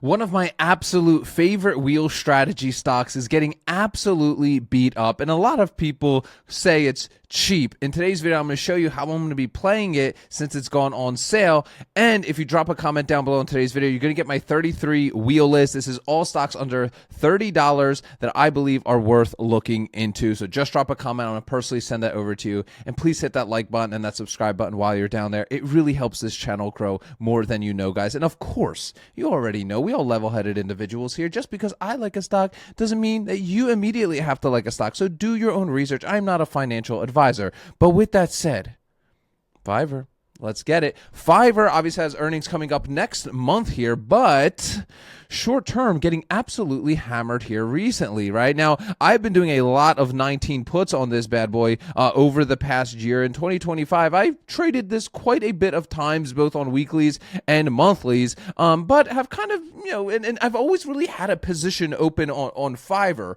One of my absolute favorite wheel strategy stocks is getting absolutely beat up, and a lot of people say it's cheap. In today's video, I'm going to show you how I'm going to be playing it since it's gone on sale. And if you drop a comment down below in today's video, you're going to get my 33 wheel list. This is all stocks under $30 that I believe are worth looking into. So just drop a comment. I'm going to personally send that over to you. And please hit that like button and that subscribe button while you're down there. It really helps this channel grow more than you know, guys. And of course, you already know we all level-headed individuals here. Just because I like a stock doesn't mean that you immediately have to like a stock. So do your own research. I'm not a financial advisor. But with that said, Fiverr, let's get it. Fiverr obviously has earnings coming up next month here, but short term getting absolutely hammered here recently, right? Now, I've been doing a lot of 19 puts on this bad boy over the past year. In 2025, I've traded this quite a bit of times, both on weeklies and monthlies, but have kind of, and I've always really had a position open on Fiverr.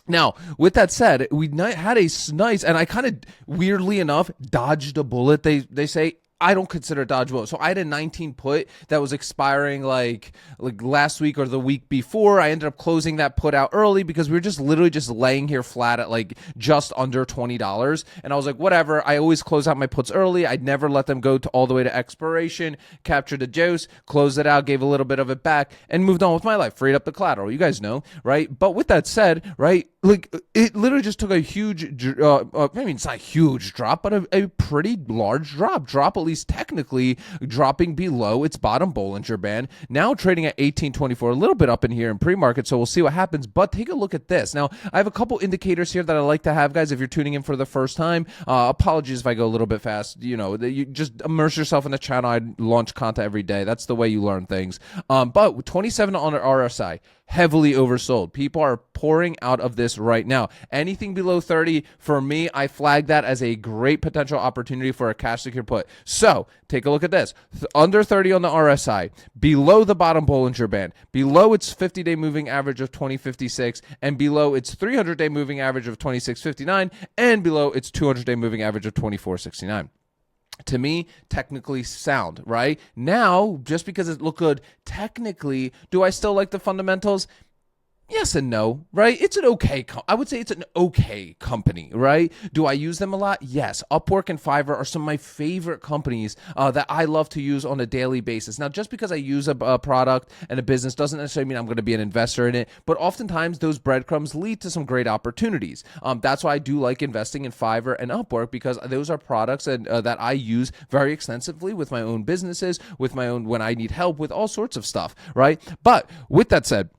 Now, with that said, we had a nice, and I kind of, weirdly enough, dodged a bullet, they say. I don't consider it dodge bullet. So I had a 19 put that was expiring like last week or the week before. I ended up closing that put out early because we were just literally just laying here flat at like just under $20. And I was like, whatever. I always close out my puts early. I'd never let them go all the way to expiration, captured the juice, closed it out, gave a little bit of it back, and moved on with my life, freed up the collateral. You guys know, right? But with that said, right, like it literally just took a huge, I mean, it's not a huge drop, but a pretty large drop at least technically dropping below its bottom Bollinger Band, now trading at 1824, a little bit up in here in pre-market, so we'll see what happens. But take a look at this. Now, I have a couple indicators here that I like to have, guys, if you're tuning in for the first time. Apologies if I go a little bit fast. You just immerse yourself in the channel. I launch content every day. That's the way you learn things. But 27 on RSI, heavily oversold. People are pouring out of this right now. Anything below 30, for me, I flag that as a great potential opportunity for a cash secure put. So take a look at this. Under 30 on the RSI, below the bottom Bollinger Band, below its 50-day moving average of 2056, and below its 300-day moving average of 2659, and below its 200-day moving average of 2469. To me, technically sound, right? Now, just because it looked good technically, do I still like the fundamentals? Yes and no, right? It's an okay, I would say it's an okay company, right? Do I use them a lot? Yes. Upwork and Fiverr are some of my favorite companies that I love to use on a daily basis. Now, just because I use a product and a business doesn't necessarily mean I'm going to be an investor in it, but oftentimes those breadcrumbs lead to some great opportunities. That's why I do like investing in Fiverr and Upwork, because those are products that I use very extensively with my own businesses, with my own, when I need help with all sorts of stuff, right? But with that said,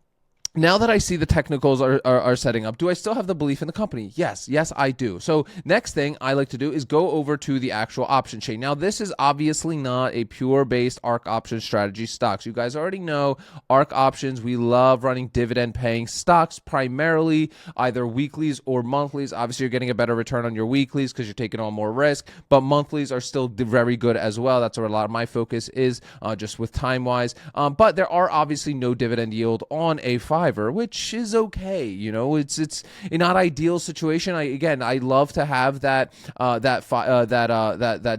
now that I see the technicals are setting up, do I still have the belief in the company? Yes, I do. So next thing I like to do is go over to the actual option chain. Now, this is obviously not a pure-based Ark Options Strategy stocks. You guys already know Ark Options. We love running dividend-paying stocks, primarily either weeklies or monthlies. Obviously, you're getting a better return on your weeklies because you're taking on more risk, but monthlies are still very good as well. That's where a lot of my focus is, just with time-wise. But there are obviously no dividend yield on a Fiverr, which is okay. It's a not ideal situation. I love to have that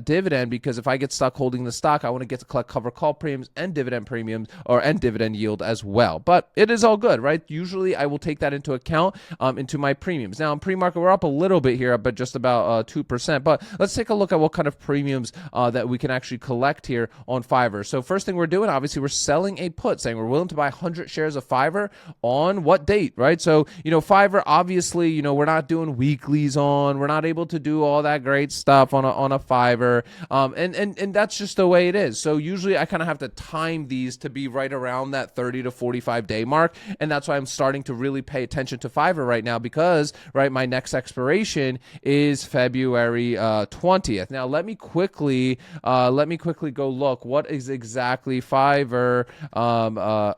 dividend, because if I get stuck holding the stock, I want to get to collect cover call premiums and dividend premiums and dividend yield as well. But it is all good, right? Usually I will take that into account into my premiums. Now in pre-market, we're up a little bit here, but just about 2%. But let's take a look at what kind of premiums that we can actually collect here on Fiverr. So first thing we're doing, obviously, we're selling a put, saying we're willing to buy 100 shares of Fiverr on what date, right? So, Fiverr, obviously, we're not doing weeklies on, we're not able to do all that great stuff on a Fiverr. And that's just the way it is. So usually I kind of have to time these to be right around that 30 to 45 day mark. And that's why I'm starting to really pay attention to Fiverr right now, because, right, my next expiration is February 20th. Now, let me quickly go look. What is exactly Fiverr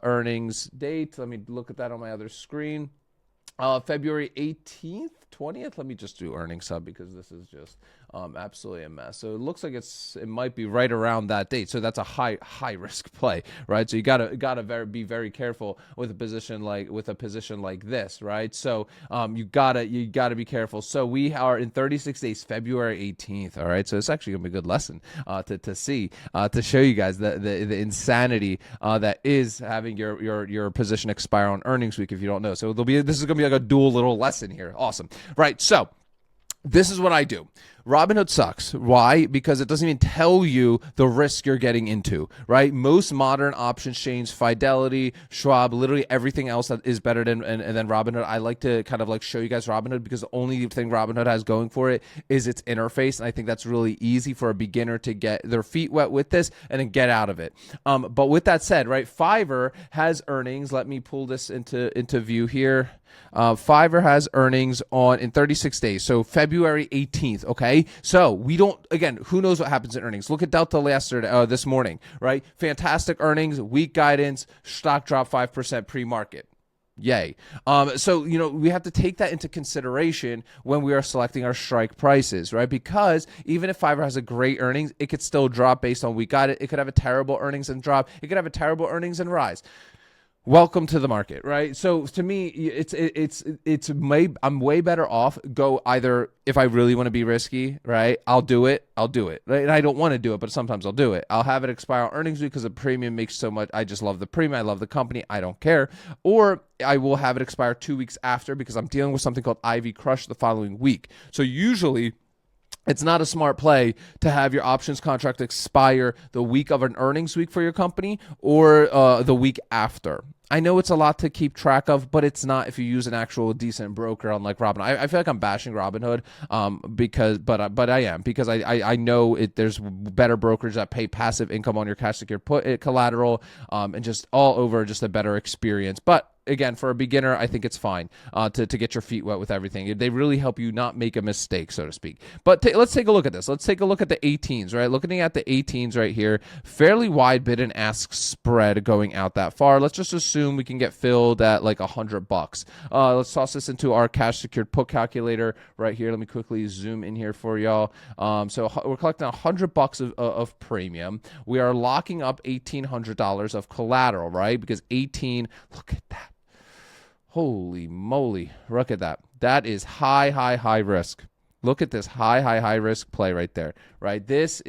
earnings date? Let me look at that on my other screen. February 18th, 20th. Let me just do earnings sub, because this is just Absolutely a mess. So it looks like it might be right around that date. So that's a high risk play, right? So you gotta be very careful with a position like this, right? So you gotta be careful. So we are in 36 days, February 18th. All right. So it's actually gonna be a good lesson to see to show you guys the insanity that is having your position expire on earnings week if you don't know. So this is gonna be like a dual little lesson here. Awesome. Right. So this is what I do. Robinhood sucks. Why? Because it doesn't even tell you the risk you're getting into, right? Most modern option exchanges, Fidelity, Schwab, literally everything else that is better than Robinhood. I like to kind of like show you guys Robinhood because the only thing Robinhood has going for it is its interface. And I think that's really easy for a beginner to get their feet wet with this and then get out of it. But with that said, right, Fiverr has earnings. Let me pull this into view here. Fiverr has earnings in 36 days. So February 18th. Okay. So we don't, again, who knows what happens in earnings? Look at Delta this morning, right? Fantastic earnings, weak guidance, stock dropped 5% pre-market. Yay. So, we have to take that into consideration when we are selecting our strike prices, right? Because even if Fiverr has a great earnings, it could still drop based on weak guidance. It could have a terrible earnings and drop. It could have a terrible earnings and rise. Welcome to the market, right? So to me, I'm way better off go either if I really want to be risky, right? I'll do it, right? And I don't want to do it, but sometimes I'll do it. I'll have it expire on earnings week because the premium makes so much. I just love the premium. I love the company. I don't care. Or I will have it expire 2 weeks after because I'm dealing with something called IV Crush the following week. So usually, it's not a smart play to have your options contract expire the week of an earnings week for your company or the week after. I know it's a lot to keep track of, but it's not if you use an actual decent broker unlike Robinhood. I feel like I'm bashing Robinhood but I am because I know there's better brokers that pay passive income on your cash secured put collateral and just all over just a better experience. But again, for a beginner, I think it's fine to get your feet wet with everything. They really help you not make a mistake, so to speak. But let's take a look at this. Let's take a look at the 18s, right? Looking at the 18s right here, fairly wide bid and ask spread going out that far. Let's just assume we can get filled at like $100. Let's toss this into our cash secured put calculator right here. Let me quickly zoom in here for y'all. So we're collecting $100 of premium. We are locking up $1,800 of collateral, right? Because 18, look at that. Holy moly. Look at that. That is high risk. Look at this high risk play right there, right? This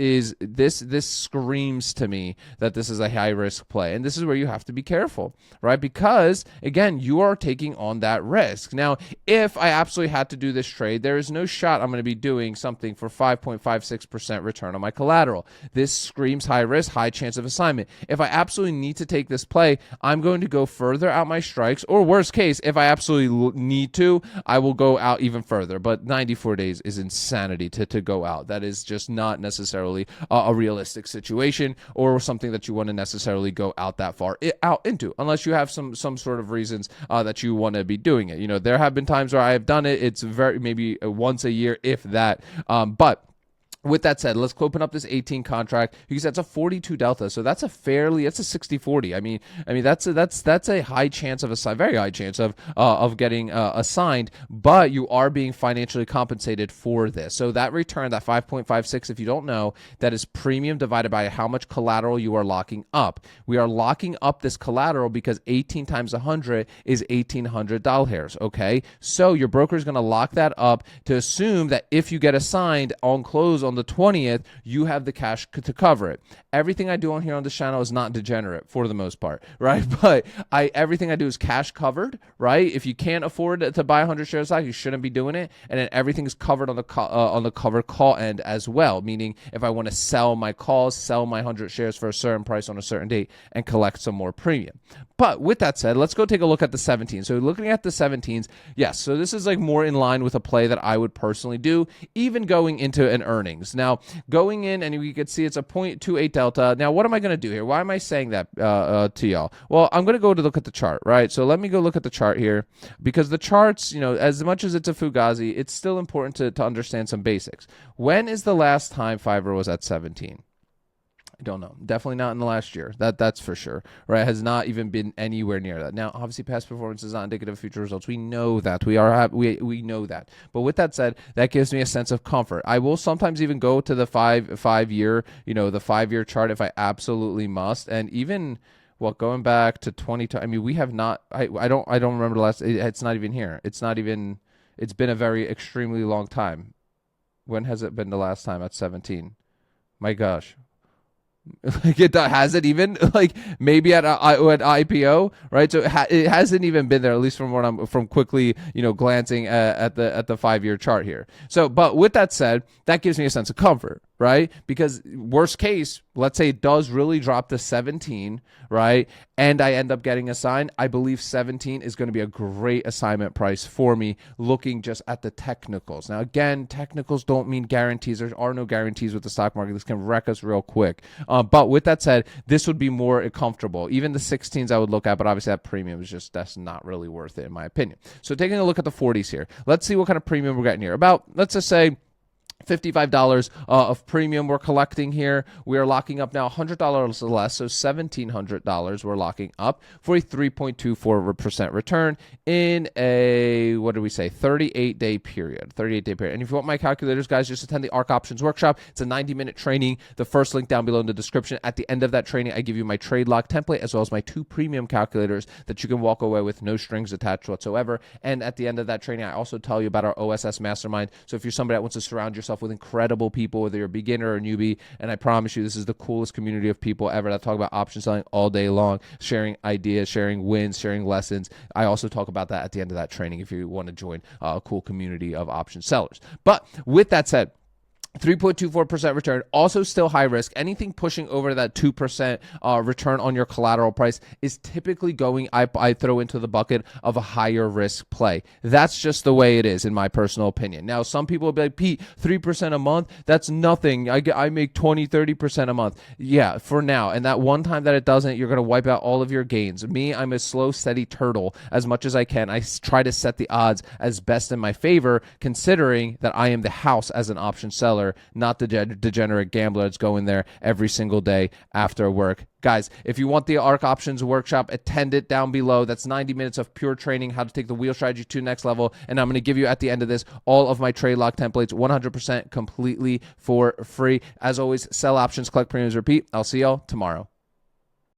screams to me that this is a high risk play. And this is where you have to be careful, right? Because again, you are taking on that risk. Now, if I absolutely had to do this trade, there is no shot I'm going to be doing something for 5.56% return on my collateral. This screams high risk, high chance of assignment. If I absolutely need to take this play, I'm going to go further out my strikes, or worst case, if I absolutely need to, I will go out even further. But 94 days is insanity to go out. That is just not necessarily a realistic situation or something that you want to necessarily go out that far out into, unless you have some sort of reasons that you want to be doing it. There have been times where I have done it. It's maybe once a year, if that. But with that said, let's open up this 18 contract because that's a 42 delta. So that's a 60-40. I mean that's a high chance of very high chance of getting assigned, but you are being financially compensated for this. So that return, that 5.56, if you don't know, that is premium divided by how much collateral you are locking up. We are locking up this collateral because 18 times 100 is $1,800. Okay, so your broker is going to lock that up to assume that if you get assigned on close on the 20th, you have the cash to cover it. Everything I do on here on this channel is not degenerate for the most part, right? But everything I do is cash covered, right? If you can't afford to buy 100 shares of stock, you shouldn't be doing it. And then everything is covered on the covered call end as well, meaning if I want to sell my calls, sell my 100 shares for a certain price on a certain date and collect some more premium. But with that said, let's go take a look at the 17. So looking at the 17s, yes, so this is like more in line with a play that I would personally do, even going into an earnings. Now, going in, and you can see it's a 0.28 delta. Now, what am I going to do here? Why am I saying that to y'all? Well, I'm going to go to look at the chart, right? So let me go look at the chart here, because the charts, as much as it's a Fugazi, it's still important to understand some basics. When is the last time Fiverr was at 17? I don't know. Definitely not in the last year. That's for sure. Right? Has not even been anywhere near that. Now, obviously, past performance is not indicative of future results. We know that. We know that. But with that said, that gives me a sense of comfort. I will sometimes even go to the five year, the 5 year chart if I absolutely must. And even going back to 2020, I mean, we have not. I don't remember the last. It's not even here. It's not even. It's been a very extremely long time. When has it been the last time at 17? My gosh. Like it hasn't even maybe at IPO, right? So it hasn't even been there, at least from what I'm from quickly glancing at the 5 year chart here. So, but with that said, that gives me a sense of comfort, right? Because worst case, let's say it does really drop to 17, right? And I end up getting assigned. I believe 17 is going to be a great assignment price for me, looking just at the technicals. Now, again, technicals don't mean guarantees. There are no guarantees with the stock market. This can wreck us real quick. But with that said, this would be more comfortable. Even the 16s I would look at, but obviously that premium is that's not really worth it in my opinion. So taking a look at the 40s here, let's see what kind of premium we're getting here. About, let's just say, $55 of premium we're collecting here. We are locking up now $100 less, so $1,700 we're locking up for a 3.24% return in a, 38-day period. 38-day period. And if you want my calculators, guys, just attend the Ark Options Workshop. It's a 90-minute training. The first link down below in the description. At the end of that training, I give you my trade lock template as well as my 2 premium calculators that you can walk away with, no strings attached whatsoever. And at the end of that training, I also tell you about our OSS Mastermind. So if you're somebody that wants to surround yourself with incredible people, whether you're a beginner or a newbie, and I promise you this is the coolest community of people ever that talk about option selling all day long, sharing ideas, sharing wins, sharing lessons. I also talk about that at the end of that training if you want to join a cool community of option sellers. But with that said, 3.24% return, also still high risk. Anything pushing over that 2% return on your collateral price is typically going, I throw into the bucket of a higher risk play. That's just the way it is, in my personal opinion. Now, some people will be like, Pete, 3% a month, that's nothing. I make 20, 30% a month. Yeah, for now. And that one time that it doesn't, you're going to wipe out all of your gains. Me, I'm a slow, steady turtle as much as I can. I try to set the odds as best in my favor, considering that I am the house as an option seller, not the degenerate gambler that's going there every single day after work. Guys, if you want the Ark Options Workshop, attend it down below. That's 90 minutes of pure training, how to take the wheel strategy to the next level. And I'm going to give you at the end of this all of my trade lock templates 100% completely for free. As always, sell options, collect premiums, repeat. I'll see y'all tomorrow.